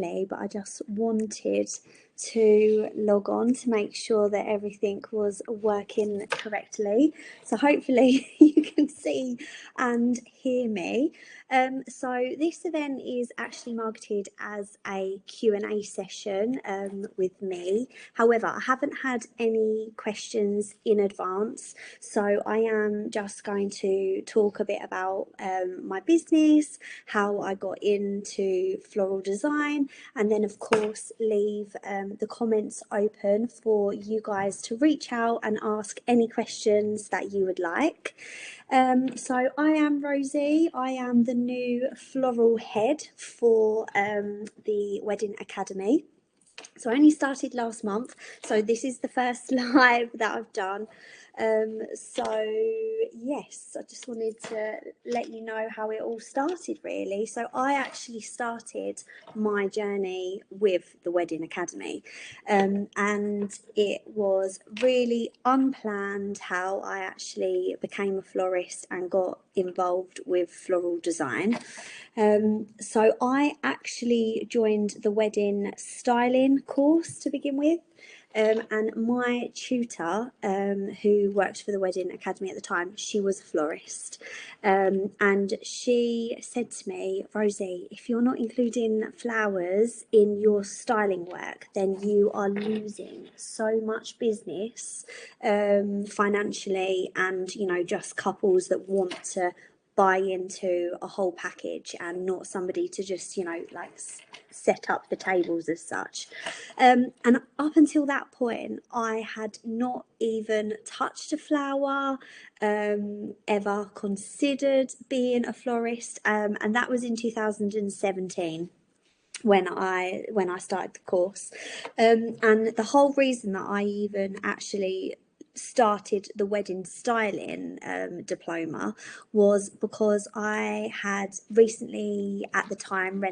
early, but I just wanted to log on to make sure that everything was working correctly. So hopefully you can see and hear me. So this event is actually marketed as a Q&A session with me. However, I haven't had any questions in advance, so I am just going to talk a bit about my business, how I got into floral design, and then of course leave the comments open for you guys to reach out and ask any questions that you would like. So I am Rosie. I am the new floral head for the Wedding Academy. So I only started last month, so this is the first live that I've done. So yes, I just wanted to let you know how it all started really. So I actually started my journey with the Wedding Academy, and it was really unplanned how I actually became a florist and got involved with floral design. So I actually joined the wedding styling course to begin with. And my tutor, who worked for the Wedding Academy at the time, she was a florist. And she said to me, Rosie, if you're not including flowers in your styling work, then you are losing so much business financially, and, you know, just couples that want to buy into a whole package and not somebody to just, you know, like set up the tables as such. And up until that point, I had not even touched a flower, ever considered being a florist, and that was in 2017 when I started the course. And the whole reason that I even actually started the wedding styling diploma was because I had recently at the time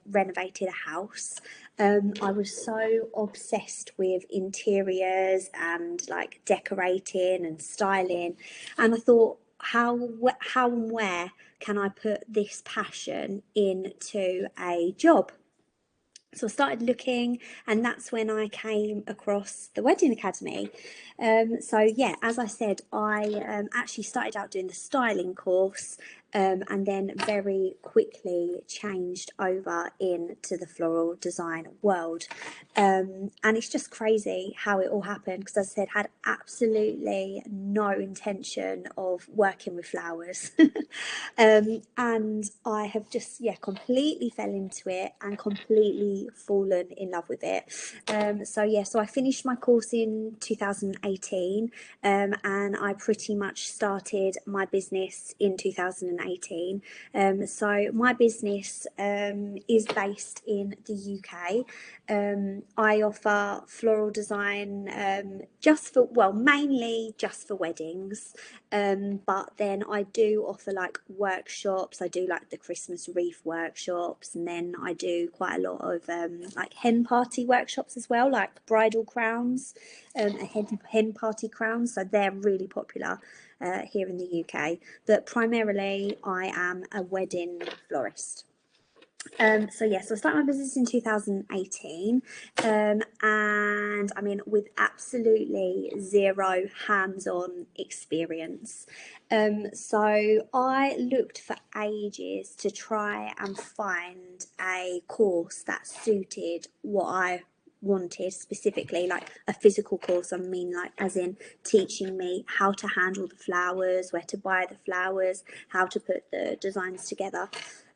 renovated a house. I was so obsessed with interiors and like decorating and styling, and I thought, how and where can I put this passion into a job? So I started looking, and that's when I came across the Wedding Academy. So yeah, as I said, I actually started out doing the styling course, and then very quickly changed over into the floral design world. And it's just crazy how it all happened, because as I said, had absolutely no intention of working with flowers. And I have just, yeah, completely fell into it and completely fallen in love with it. So I finished my course in 2018, and I pretty much started my business in 2018. So my business is based in the UK. I offer floral design mainly just for weddings, but then I do offer like workshops. I do like the Christmas wreath workshops, and then I do quite a lot of like hen party workshops as well, like bridal crowns, hen party crowns. So they're really popular here in the UK, but primarily I am a wedding florist. So I started my business in 2018, and I mean, with absolutely zero hands-on experience. So I looked for ages to try and find a course that suited what I wanted, specifically like a physical course. I mean, like as in teaching me how to handle the flowers, where to buy the flowers, how to put the designs together.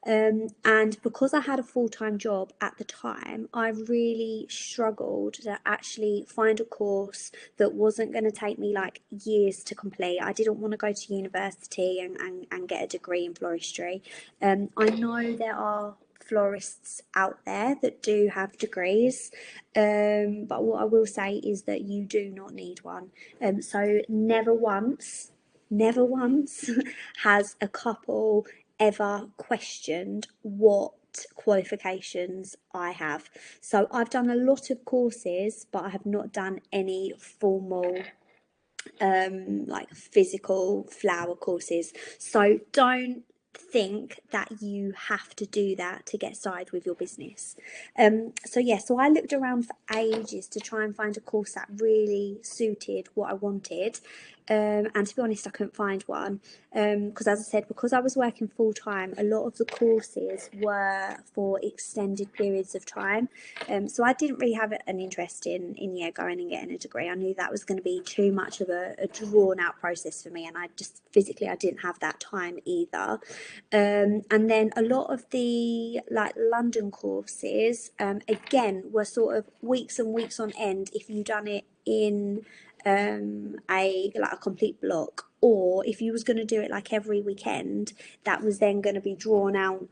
And because I had a full-time job at the time, I really struggled to actually find a course that wasn't going to take me like years to complete. I didn't want to go to university and get a degree in floristry. I know there are florists out there that do have degrees, but what I will say is that you do not need one. So never once has a couple ever questioned what qualifications I have. So I've done a lot of courses, but I have not done any formal like physical flower courses. So don't think that you have to do that to get started with your business. So I looked around for ages to try and find a course that really suited what I wanted. And to be honest, I couldn't find one because, as I said, because I was working full time, a lot of the courses were for extended periods of time. So I didn't really have an interest in going and getting a degree. I knew that was going to be too much of a drawn out process for me, and I just physically I didn't have that time either. And then a lot of the like London courses, again, were sort of weeks and weeks on end if you done it in a complete block, or if you was going to do it like every weekend, that was then going to be drawn out,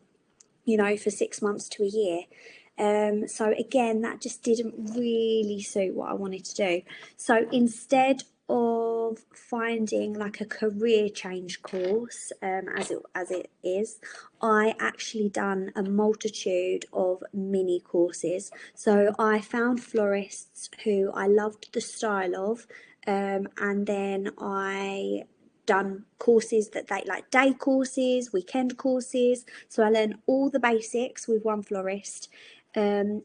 for 6 months to a year. So again, that just didn't really suit what I wanted to do. So instead of finding like a career change course, as it is, I actually done a multitude of mini courses. So I found florists who I loved the style of, and then I done courses that they like, day courses, weekend courses. So I learned all the basics with one florist. And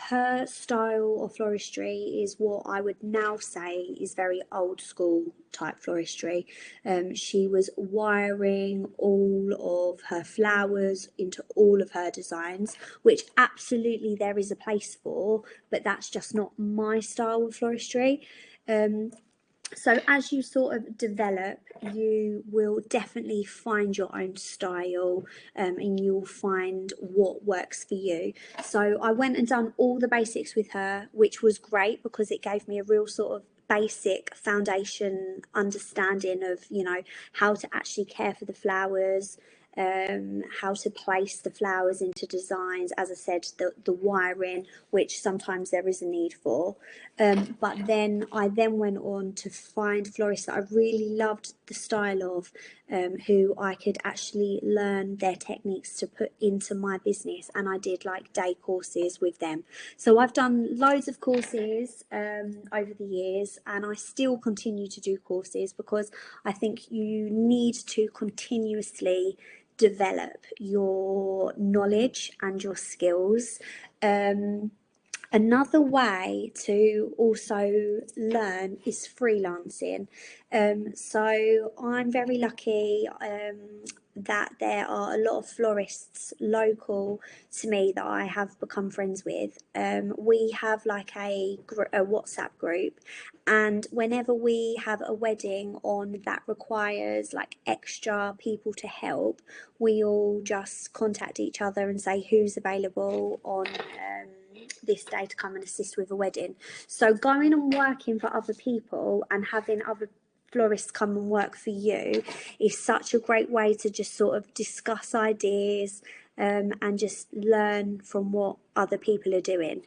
her style of floristry is what I would now say is very old school type floristry. She was wiring all of her flowers into all of her designs, which absolutely there is a place for, but that's just not my style of floristry. So as you sort of develop, you will definitely find your own style, and you'll find what works for you. So I went and done all the basics with her, which was great because it gave me a real sort of basic foundation understanding of, how to actually care for the flowers, how to place the flowers into designs, as I said, the wiring, which sometimes there is a need for. But then I went on to find florists that I really loved the style of, who I could actually learn their techniques to put into my business, and I did like day courses with them. So I've done loads of courses over the years, and I still continue to do courses because I think you need to continuously develop your knowledge and your skills. Another way to also learn is freelancing. So I'm very lucky that there are a lot of florists local to me that I have become friends with. We have like a WhatsApp group, and whenever we have a wedding on that requires like extra people to help, we all just contact each other and say who's available on this day to come and assist with a wedding. So going and working for other people and having other florists come and work for you is such a great way to just sort of discuss ideas, and just learn from what other people are doing.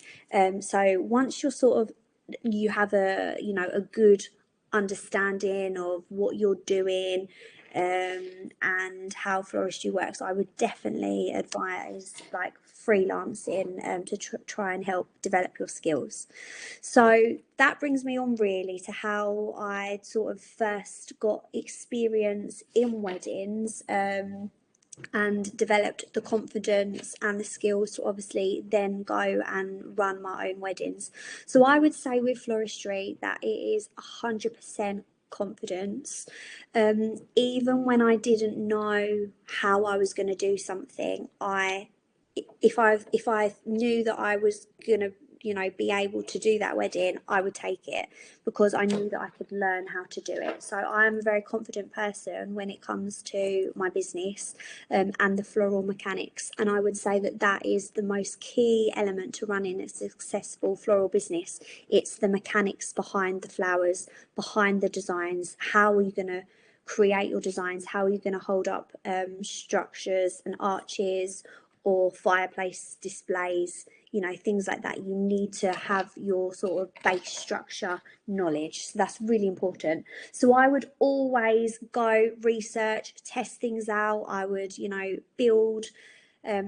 So once you're sort of, you have a good understanding of what you're doing, and how floristry works, I would definitely advise like freelancing, to try and help develop your skills. So that brings me on really to how I sort of first got experience in weddings, and developed the confidence and the skills to obviously then go and run my own weddings. So I would say with floristry that it is 100% confidence. Even when I didn't know how I was going to do something, if I knew that I was going to be able to do that wedding, I would take it because I knew that I could learn how to do it. So I'm a very confident person when it comes to my business, and the floral mechanics, and I would say that that is the most key element to running a successful floral business. It's the mechanics behind the flowers, behind the designs. How are you going to create your designs? How are you going to hold up structures and arches or fireplace displays, things like that? You need to have your sort of base structure knowledge. So that's really important. So I would always go research, test things out. I would, build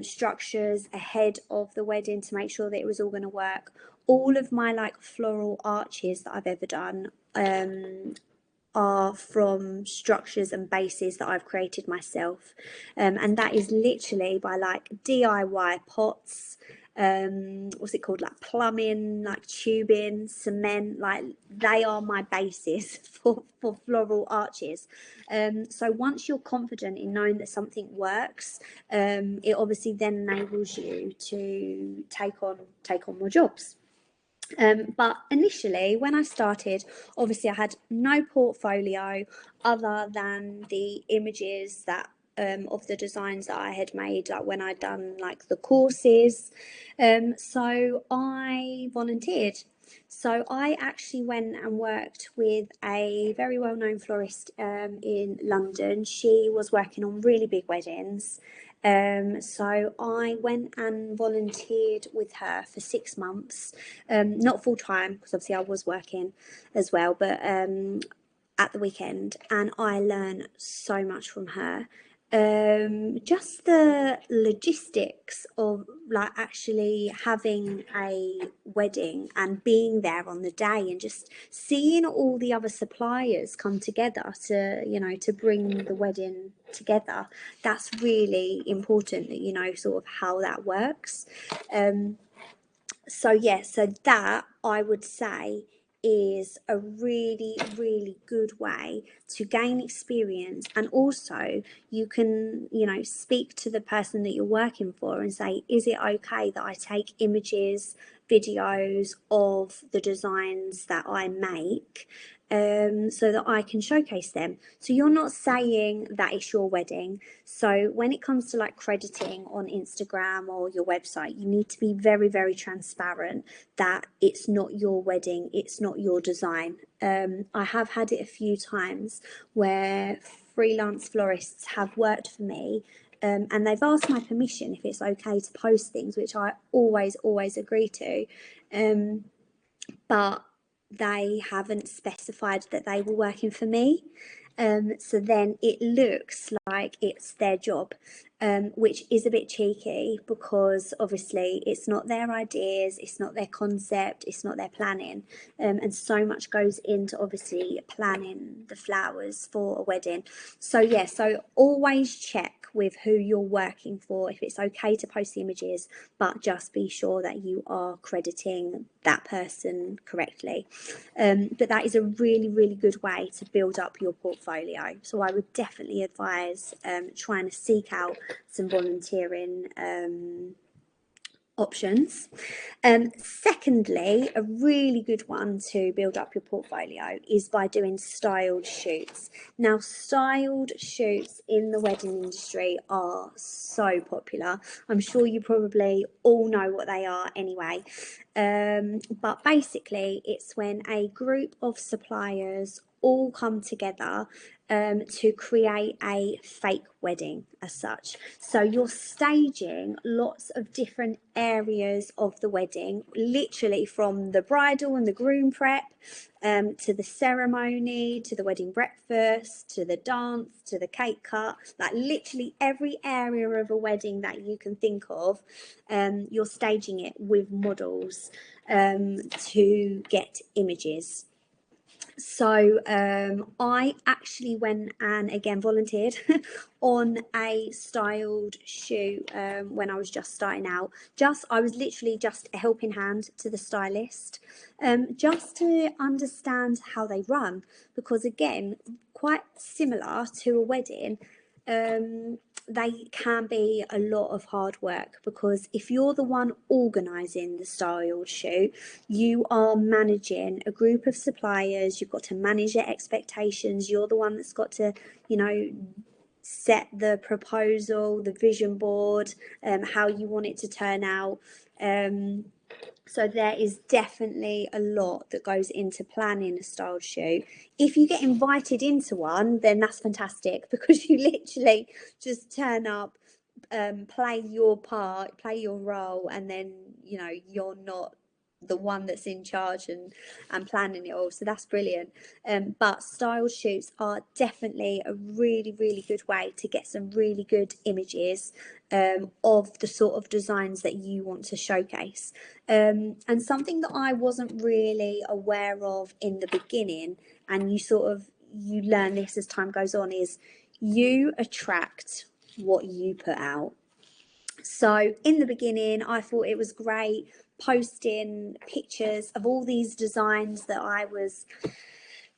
structures ahead of the wedding to make sure that it was all going to work. All of my like floral arches that I've ever done, are from structures and bases that I've created myself, and that is literally by like DIY pots, what's it called, like plumbing, like tubing, cement, like they are my basis for floral arches. So once you're confident in knowing that something works, it obviously then enables you to take on more jobs. But initially, when I started, obviously I had no portfolio other than the images that of the designs that I had made, like when I'd done like the courses. So I volunteered. So I actually went and worked with a very well-known florist in London. She was working on really big weddings. So I went and volunteered with her for 6 months, not full time because obviously I was working as well, but at the weekend, and I learned so much from her. Just the logistics of like actually having a wedding and being there on the day and just seeing all the other suppliers come together to, you know, to bring the wedding together. That's really important that you know sort of how that works. So yeah, so that I would say is a really, really good way to gain experience, and also you can, you know, speak to the person that you're working for and say, is it okay that I take images, videos of the designs that I make, so that I can showcase them. So you're not saying that it's your wedding. So when it comes to like crediting on Instagram or your website, you need to be very, very transparent that it's not your wedding, it's not your design. I have had it a few times where freelance florists have worked for me, and they've asked my permission if it's okay to post things, which I always agree to. But they haven't specified that they were working for me. So then it looks like it's their job, which is a bit cheeky because obviously it's not their ideas, it's not their concept, it's not their planning. And so much goes into obviously planning the flowers for a wedding. So yeah, so always check with who you're working for if it's okay to post the images, but just be sure that you are crediting that person correctly. But that is a really, really good way to build up your portfolio. So I would definitely advise trying to seek out some volunteering options. Secondly, a really good one to build up your portfolio is by doing styled shoots. Now, styled shoots in the wedding industry are so popular. I'm sure you probably all know what they are anyway. But basically, it's when a group of suppliers all come together to create a fake wedding as such. So you're staging lots of different areas of the wedding, literally from the bridal and the groom prep, to the ceremony, to the wedding breakfast, to the dance, to the cake cut, like literally every area of a wedding that you can think of, you're staging it with models to get images. So I actually went and again volunteered on a styled shoot when I was just starting out. I was literally just a helping hand to the stylist, just to understand how they run, because again, quite similar to a wedding, they can be a lot of hard work, because if you're the one organising the styled shoot, you are managing a group of suppliers, you've got to manage their expectations, you're the one that's got to, you know, set the proposal, the vision board, how you want it to turn out. So there is definitely a lot that goes into planning a styled shoot. If you get invited into one, then that's fantastic, because you literally just turn up, play your part, play your role, and then, you know, you're not the one that's in charge and planning it all. So that's brilliant. But style shoots are definitely a really, really good way to get some really good images of the sort of designs that you want to showcase. And something that I wasn't really aware of in the beginning, and you sort of, you learn this as time goes on, is you attract what you put out. So in the beginning, I thought it was great posting pictures of all these designs that I was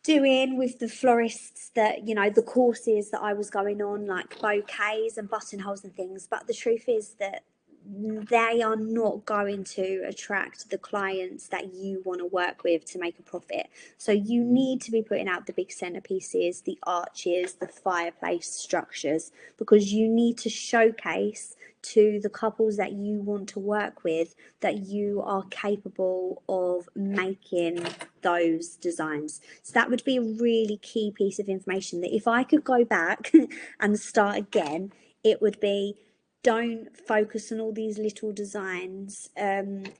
doing with the florists, that, you know, the courses that I was going on, like bouquets and buttonholes and things. But the truth is that they are not going to attract the clients that you want to work with to make a profit. So you need to be putting out the big centerpieces, the arches, the fireplace structures, because you need to showcase to the couples that you want to work with that you are capable of making those designs. So that would be a really key piece of information, that if I could go back and start again, it would be, don't focus on all these little designs,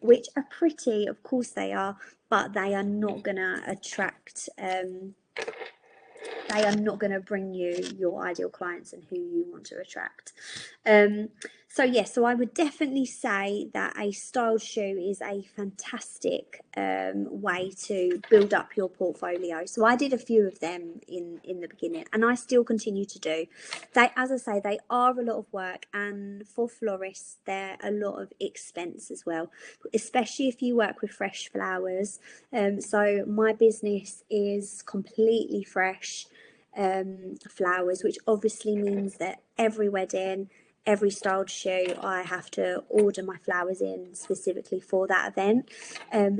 which are pretty, of course they are, but they are not going to attract, they are not going to bring you your ideal clients and who you want to attract. So I would definitely say that a styled shoe is a fantastic way to build up your portfolio. So I did a few of them in the beginning, and I still continue to do. They, as I say, they are a lot of work, and for florists, they're a lot of expense as well, especially if you work with fresh flowers. So my business is completely fresh flowers, which obviously means that every wedding, every styled shoe, I have to order my flowers in specifically for that event.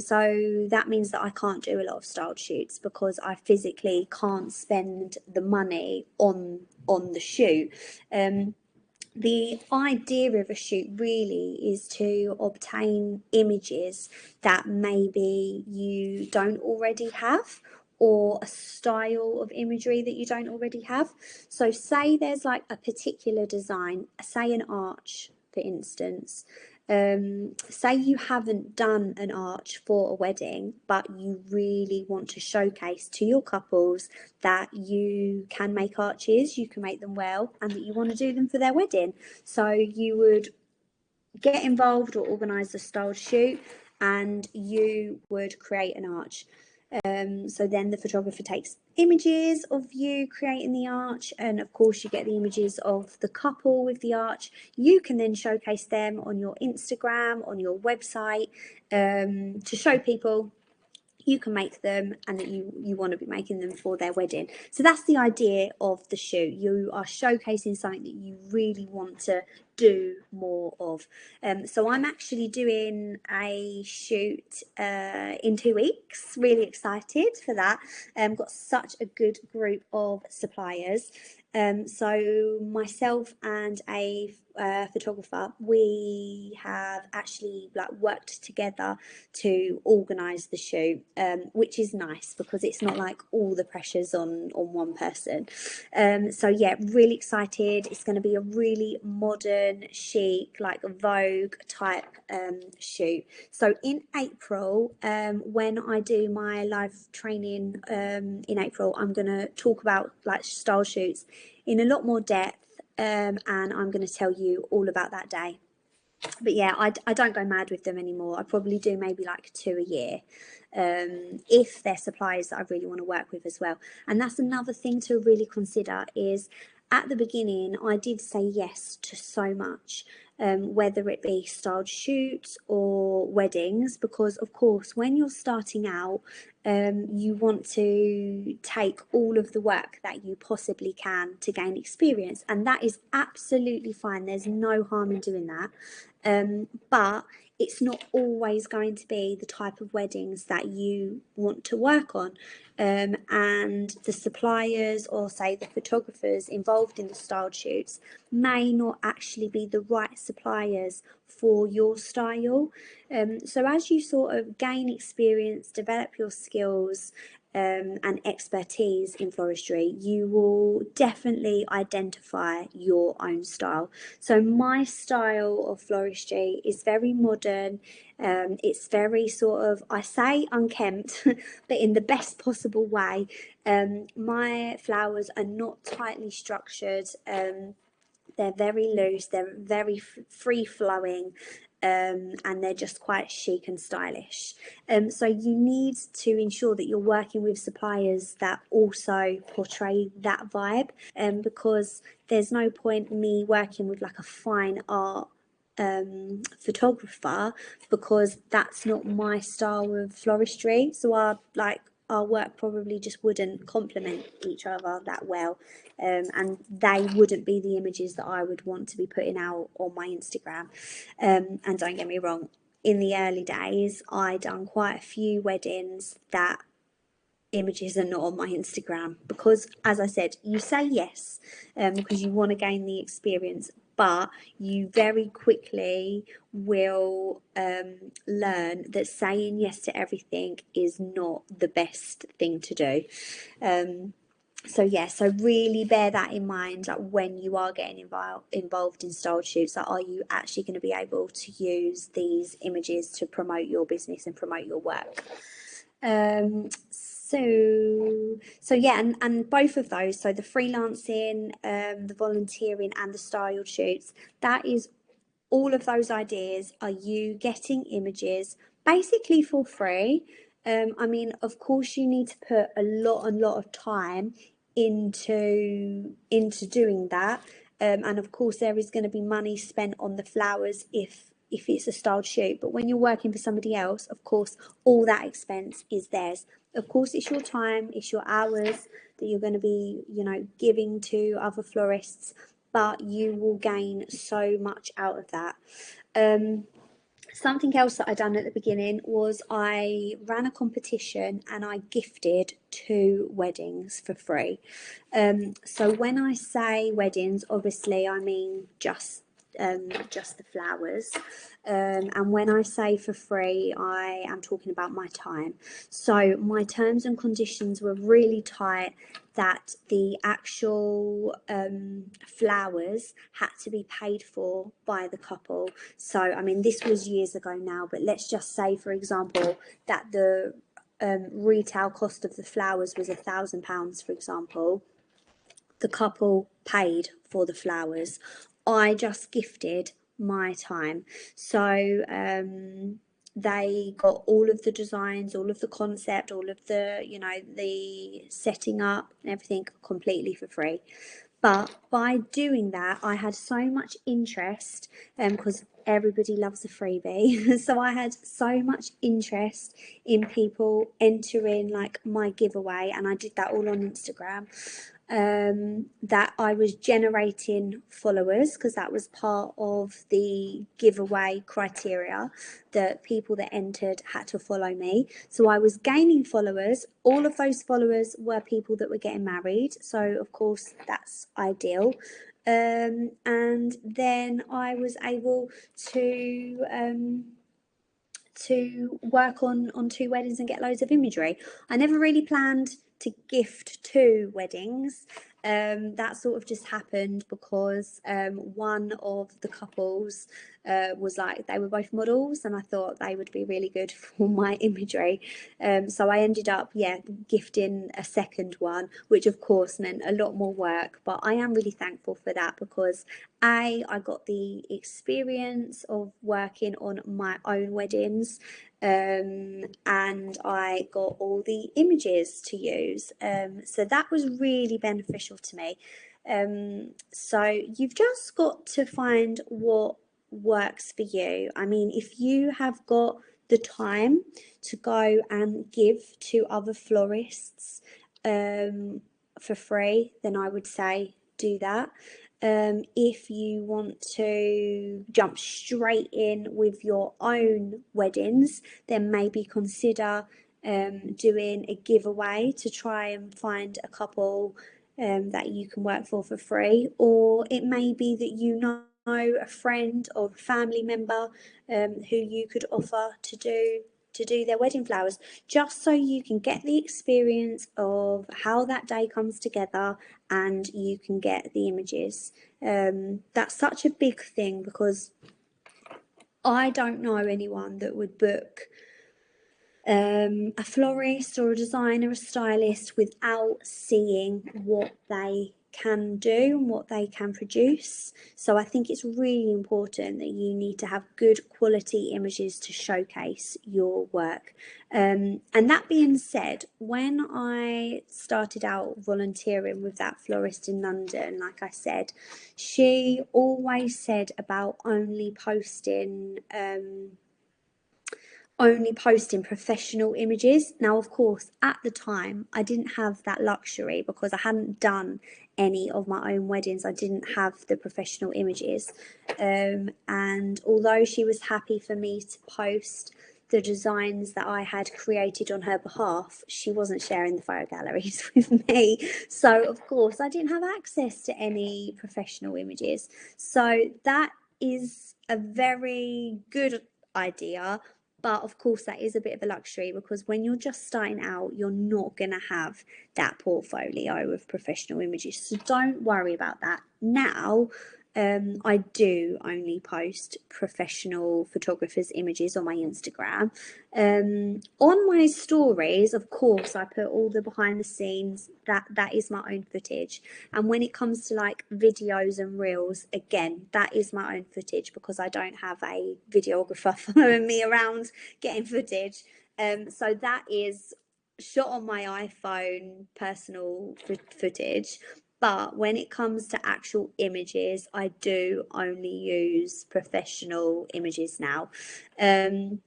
So that means that I can't do a lot of styled shoots because I physically can't spend the money on the shoot. The idea of a shoot really is to obtain images that maybe you don't already have, or a style of imagery that you don't already have. So say there's like a particular design, say an arch, for instance. Say you haven't done an arch for a wedding, but you really want to showcase to your couples that you can make arches, you can make them well, and that you want to do them for their wedding. So you would get involved or organise a styled shoot, and you would create an arch. So then the photographer takes images of you creating the arch, and of course you get the images of the couple with the arch. You can then showcase them on your Instagram, on your website, to show people you can make them and that you want to be making them for their wedding. So that's the idea of the shoot. You are showcasing something that you really want to do more of. So I'm actually doing a shoot in 2 weeks. Really excited for that. Got such a good group of suppliers. So myself and a photographer, we have actually like worked together to organise the shoot, which is nice because it's not like all the pressure's on one person. So yeah, really excited. It's going to be a really modern, chic, like Vogue type shoot. So in April, when I do my live training in April, I'm going to talk about like style shoots in a lot more depth, and I'm going to tell you all about that day. But yeah, I don't go mad with them anymore. I probably do maybe like 2 a year, if they're suppliers that I really want to work with as well. And that's another thing to really consider, is at the beginning I did say yes to so much, whether it be styled shoots or weddings, because of course when you're starting out, you want to take all of the work that you possibly can to gain experience, and that is absolutely fine. There's no harm in doing that. But it's not always going to be the type of weddings that you want to work on. And the suppliers, or say the photographers involved in the styled shoots, may not actually be the right suppliers for your style. So as you sort of gain experience, develop your skills, and expertise in floristry, you will definitely identify your own style. So my style of floristry is very modern. It's very sort of, I say unkempt, but in the best possible way. My flowers are not tightly structured. They're very loose, they're very free flowing. and they're just quite chic and stylish. So you need to ensure that you're working with suppliers that also portray that vibe, because there's no point in me working with like a fine art photographer, because that's not my style of floristry. So our work probably just wouldn't complement each other that well, and they wouldn't be the images that I would want to be putting out on my Instagram. And don't get me wrong, in the early days I done quite a few weddings that images are not on my Instagram, because as I said, you say yes because you want to gain the experience, but you very quickly will learn that saying yes to everything is not the best thing to do. So really bear that in mind, like when you are getting involved in style shoots, like, are you actually going to be able to use these images to promote your business and promote your work? So yeah, and both of those, so the freelancing, the volunteering and the style shoots, that is, all of those ideas are you getting images basically for free. I mean, of course you need to put a lot of time into doing that, and of course there is going to be money spent on the flowers if it's a styled shoot. But when you're working for somebody else, of course all that expense is theirs. Of course it's your time, it's your hours that you're going to be, giving to other florists, but you will gain so much out of that. Something else that I done at the beginning was I ran a competition and I gifted 2 weddings for free. So when I say weddings, obviously I mean just the flowers. And when I say for free, I am talking about my time. So my terms and conditions were really tight, that the actual flowers had to be paid for by the couple. So, I mean, this was years ago now, but let's just say, for example, that the retail cost of the flowers was £1,000, for example. The couple paid for the flowers. I just gifted my time. So they got all of the designs, all of the concept, all of the, the setting up and everything completely for free. But by doing that, I had so much interest, because everybody loves a freebie. So I had so much interest in people entering like my giveaway, and I did that all on Instagram. That I was generating followers, because that was part of the giveaway criteria, that people that entered had to follow me. So I was gaining followers. All of those followers were people that were getting married, so of course that's ideal. And then I was able to work on 2 weddings and get loads of imagery. I never really planned to gift 2 weddings. That sort of just happened because one of the couples was like, they were both models, and I thought they would be really good for my imagery. So I ended up, gifting a second one, which of course meant a lot more work, but I am really thankful for that, because I got the experience of working on my own weddings, and I got all the images to use. So that was really beneficial to me. So you've just got to find what works for you. I mean, if you have got the time to go and give to other florists for free, then I would say do that. If you want to jump straight in with your own weddings, then maybe consider doing a giveaway to try and find a couple that you can work for free. Or it may be that you know a friend or a family member who you could offer to do their wedding flowers, just so you can get the experience of how that day comes together and you can get the images. That's such a big thing, because I don't know anyone that would book a florist or a designer, a stylist, without seeing what they can do and what they can produce. So I think it's really important that you need to have good quality images to showcase your work. And that being said, when I started out volunteering with that florist in London, like I said, she always said about only posting professional images. Now, of course, at the time, I didn't have that luxury because I hadn't done any of my own weddings. I didn't have the professional images. And although she was happy for me to post the designs that I had created on her behalf, she wasn't sharing the photo galleries with me. So, of course, I didn't have access to any professional images. So that is a very good idea, but of course, that is a bit of a luxury because when you're just starting out, you're not going to have that portfolio of professional images. So don't worry about that. Now, I do only post professional photographers' images on my Instagram. On my stories, of course, I put all the behind the scenes. That is my own footage. And when it comes to like videos and reels, again, that is my own footage because I don't have a videographer following me around getting footage. So that is shot on my iPhone personal footage. But when it comes to actual images, I do only use professional images now. And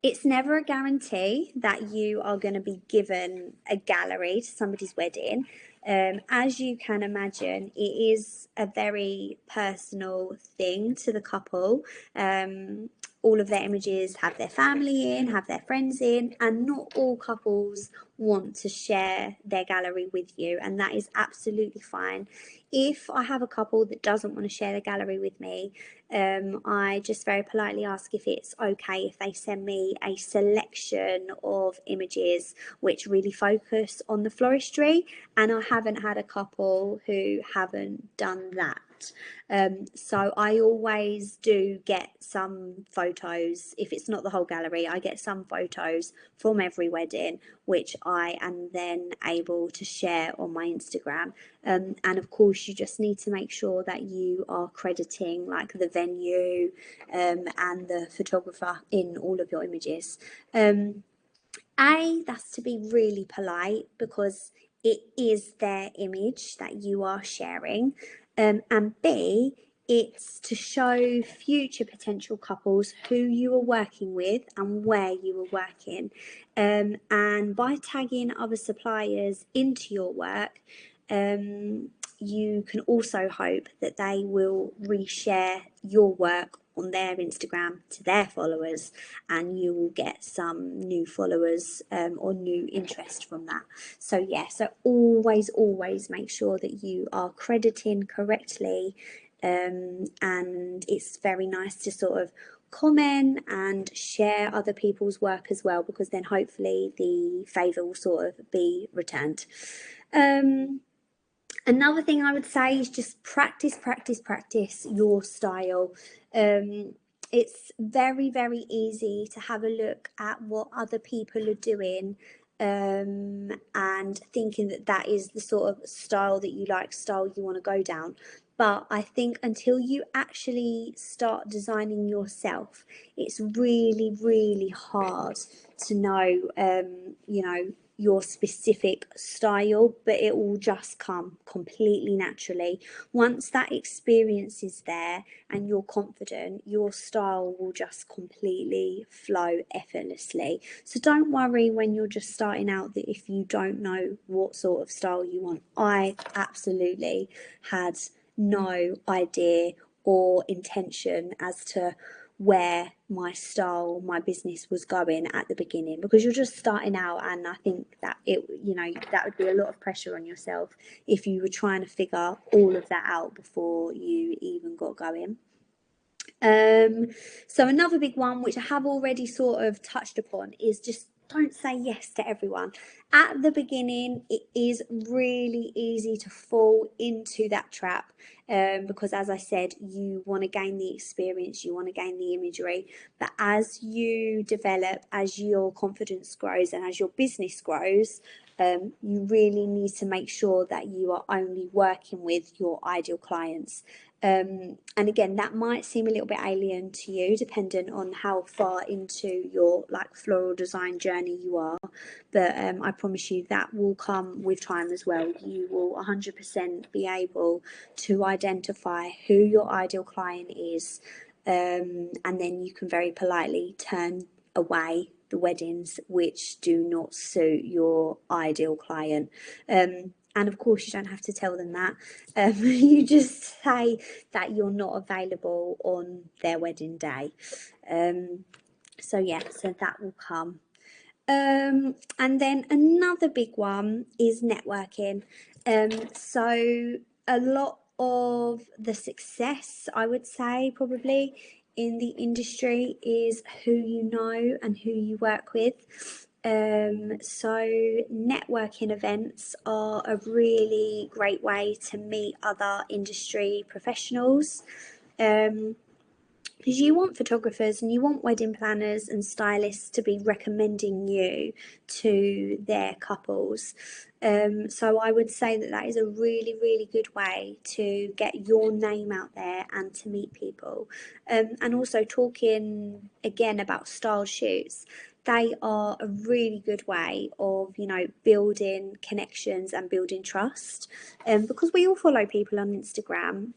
it's never a guarantee that you are going to be given a gallery to somebody's wedding. As you can imagine, it is a very personal thing to the couple. All of their images have their family in, have their friends in, and not all couples want to share their gallery with you, and that is absolutely fine. If I have a couple that doesn't want to share the gallery with me, I just very politely ask if it's okay if they send me a selection of images which really focus on the floristry, and I haven't had a couple who haven't done that. So I always do get some photos. If it's not the whole gallery, I get some photos from every wedding which I am then able to share on my Instagram. And of course, you just need to make sure that you are crediting like the venue and the photographer in all of your images. That's to be really polite because it is their image that you are sharing. And B, it's to show future potential couples who you are working with and where you are working. And by tagging other suppliers into your work, you can also hope that they will reshare your work on their Instagram to their followers, and you will get some new followers or new interest from that. So yeah, so always make sure that you are crediting correctly, and it's very nice to sort of comment and share other people's work as well, because then hopefully the favour will sort of be returned. Another thing I would say is just practice your style. It's very easy to have a look at what other people are doing, and thinking that that is the sort of style that you like, style you want to go down. But I think until you actually start designing yourself, it's really hard to know, your specific style, but it will just come completely naturally. Once that experience is there and you're confident, your style will just completely flow effortlessly. So don't worry when you're just starting out that if you don't know what sort of style you want. I absolutely had no idea or intention as to where my style, my business was going at the beginning, because you're just starting out, and I think that that would be a lot of pressure on yourself if you were trying to figure all of that out before you even got going. So another big one, which I have already sort of touched upon, is just don't say yes to everyone. At the beginning, it is really easy to fall into that trap, because as I said, you want to gain the experience, you want to gain the imagery. But as you develop, as your confidence grows and as your business grows, you really need to make sure that you are only working with your ideal clients. And again, that might seem a little bit alien to you, depending on how far into your like floral design journey you are. But I promise you that will come with time as well. You will 100% be able to identify who your ideal client is, and then you can very politely turn away the weddings which do not suit your ideal client. And of course, you don't have to tell them that. You just say that you're not available on their wedding day. So yeah, so that will come. And then another big one is networking. So a lot of the success, I would say, probably in the industry is who you know and who you work with. So networking events are a really great way to meet other industry professionals. Because you want photographers and you want wedding planners and stylists to be recommending you to their couples. So I would say that that is a really, really good way to get your name out there and to meet people. And also talking again about style shoots. They are a really good way of, you know, building connections and building trust. Because we all follow people on Instagram,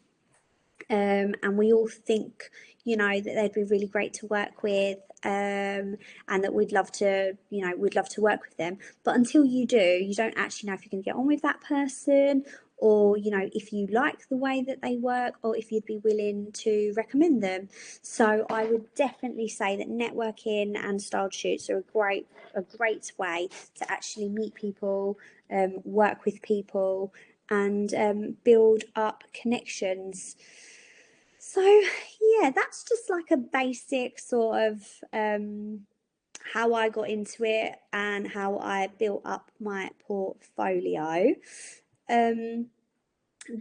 and we all think, you know, that they'd be really great to work with, and that we'd love to, you know, we'd love to work with them. But until you do, you don't actually know if you can get on with that person, or, you know, if you like the way that they work, or if you'd be willing to recommend them. So I would definitely say that networking and styled shoots are a great way to actually meet people, work with people, and build up connections. So yeah, that's just like a basic sort of how I got into it and how I built up my portfolio. Um,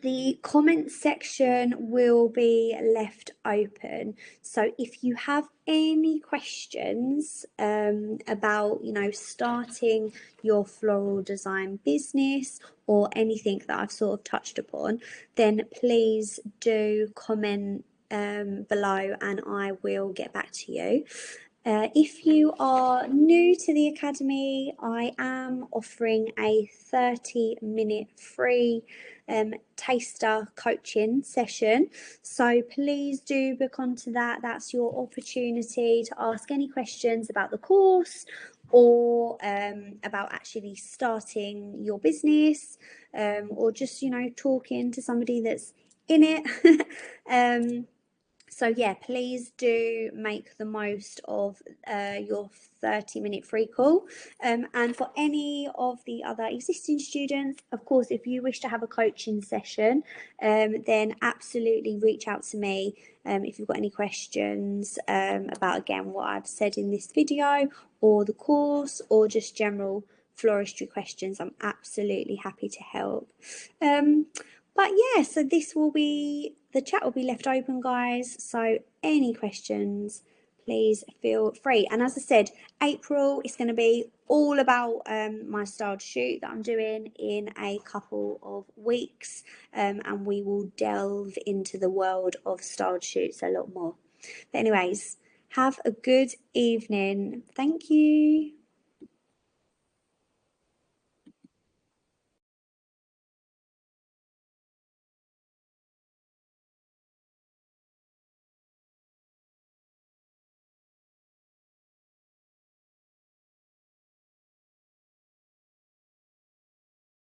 the comment section will be left open. So if you have any questions about, you know, starting your floral design business or anything that I've sort of touched upon, then please do comment below and I will get back to you. If you are new to the Academy, I am offering a 30-minute free taster coaching session. So please do book onto that. That's your opportunity to ask any questions about the course or about actually starting your business, or just, you know, talking to somebody that's in it. So yeah, please do make the most of your 30-minute free call. And for any of the other existing students, of course, if you wish to have a coaching session, then absolutely reach out to me if you've got any questions about, again, what I've said in this video or the course or just general floristry questions. I'm absolutely happy to help. But yeah, so the chat will be left open, guys. So any questions, please feel free. And as I said, April is going to be all about my styled shoot that I'm doing in a couple of weeks. And we will delve into the world of styled shoots a lot more. But anyways, have a good evening. Thank you.